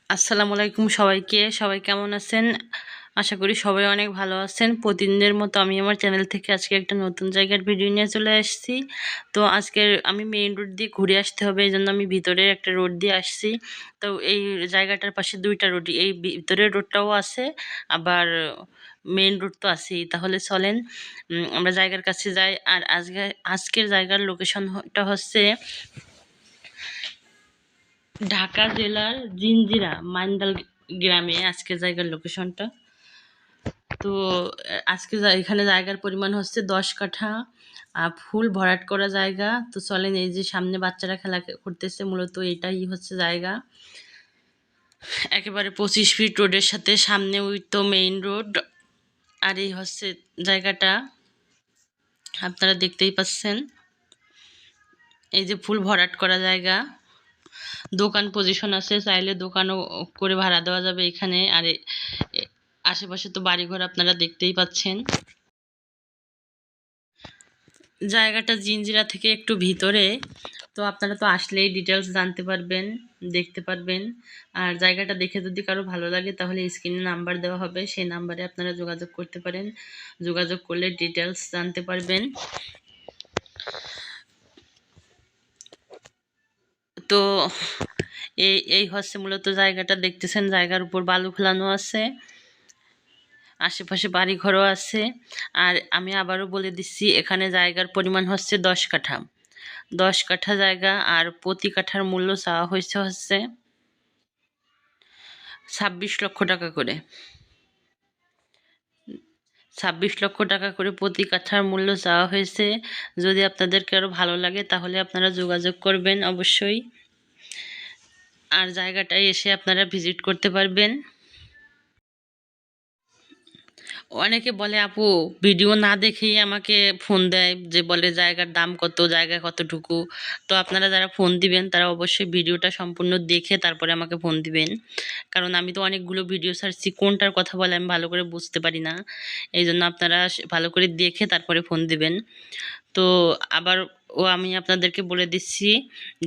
আসসালামু আলাইকুম সবাইকে। সবাই কেমন আছেন? আশা করি সবাই অনেক ভালো আছেন। প্রতিদিনের মতো আমি আমার চ্যানেল থেকে আজকে একটা নতুন জায়গার ভিডিও নিয়ে চলে আসছি। তো আজকের আমি মেইন রোড দিয়ে ঘুরে আসতে হবে, এজন্য আমি ভিতরের একটা রোড দিয়ে আসছি। তো এই জায়গাটার পাশে ২ টা রোডই, এই ভিতরের রোডটাও আছে, আবার মেইন রোড তো আছেই। তাহলে চলেন আমরা জায়গার কাছে যাই। আর আজকের জায়গার লোকেশনটা হচ্ছে ঢাকা জেলার জিঞ্জিরা মাইন্দাল গ্রামে আজকের জায়গার লোকেশনটা। তো আজকে এখানে জায়গার পরিমাণ হচ্ছে ১০ কাঠা, ফুল ভরাট করা জায়গা। তো চলেন, এই যে সামনে বাচ্চারা খেলা করতেছে, মূলত এটাই হচ্ছে জায়গা। একেবারে ২৫ ফিট রোডের সাথে সামনে ওই তো মেইন রোড। আর এই হচ্ছে জায়গাটা, আপনারা দেখতেই পাচ্ছেন। এই যে ফুল ভরাট করা জায়গা, দোকান পজিশন আছে, চাইলে দোকানও করে ভাড়া দেওয়া যাবে এখানে। আর আশেপাশে তো বাড়িঘর আপনারা দেখতেই পাচ্ছেন। জায়গাটা জিঞ্জিরা থেকে একটু ভিতরে, তো আপনারা তো আসলেই ডিটেলস জানতে পারবেন, দেখতে পারবেন। আর জায়গাটা দেখে যদি কারো ভালো লাগে তাহলে স্ক্রিনে নাম্বার দেওয়া হবে, সেই নাম্বারে আপনারা যোগাযোগ করতে পারেন। যোগাযোগ করলে ডিটেলস জানতে পারবেন। তো এই হচ্ছে মূলত জায়গাটা দেখতেছেন। জায়গার উপর বালু ফেলানো আছে, আশেপাশে বাড়িঘরও আছে। আর আমি আবারও বলে দিচ্ছি, এখানে জায়গার পরিমাণ হচ্ছে ১০ কাঠা। ১০ কাঠা জায়গা, আর প্রতি কাঠার মূল্য চাওয়া হচ্ছে ২৬ লক্ষ টাকা করে। ২৬ লক্ষ টাকা করে প্রতি কাঠার মূল্য চাওয়া হয়েছে। যদি আপনাদেরকে আরও ভালো লাগে তাহলে আপনারা যোগাযোগ করবেন অবশ্যই। আর জায়গাটায় এসে আপনারা ভিজিট করতে পারবেন। অনেকে বলে, আপু ভিডিও না দেখেই আমাকে ফোন দেয়, যে বলে জায়গার দাম কত, জায়গা কতটুকু। তো আপনারা যারা ফোন দিবেন তারা অবশ্যই ভিডিওটা সম্পূর্ণ দেখে তারপরে আমাকে ফোন দিবেন, কারণ আমি তো অনেকগুলো ভিডিও ছাড়ছি, কোনটার কথা বলে আমি ভালো করে বুঝতে পারি না। এই জন্য আপনারা ভালো করে দেখে তারপরে ফোন দিবেন। তো আবার আমি আপনাদেরকে বলে দিচ্ছি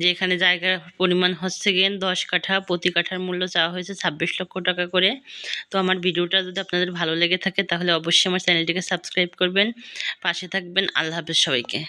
যে এখানে জায়গার পরিমাণ হচ্ছে গিয়ে ১০ কাঠা, প্রতি কাঠার মূল্য চাওয়া হয়েছে ২৬ লক্ষ টাকা করে। তো আমার ভিডিওটা যদি আপনাদের ভালো লেগে থাকে তাহলে অবশ্যই আমার চ্যানেলটিকে সাবস্ক্রাইব করবেন, পাশে থাকবেন। আল্লাহ হাফেজ সবাইকে।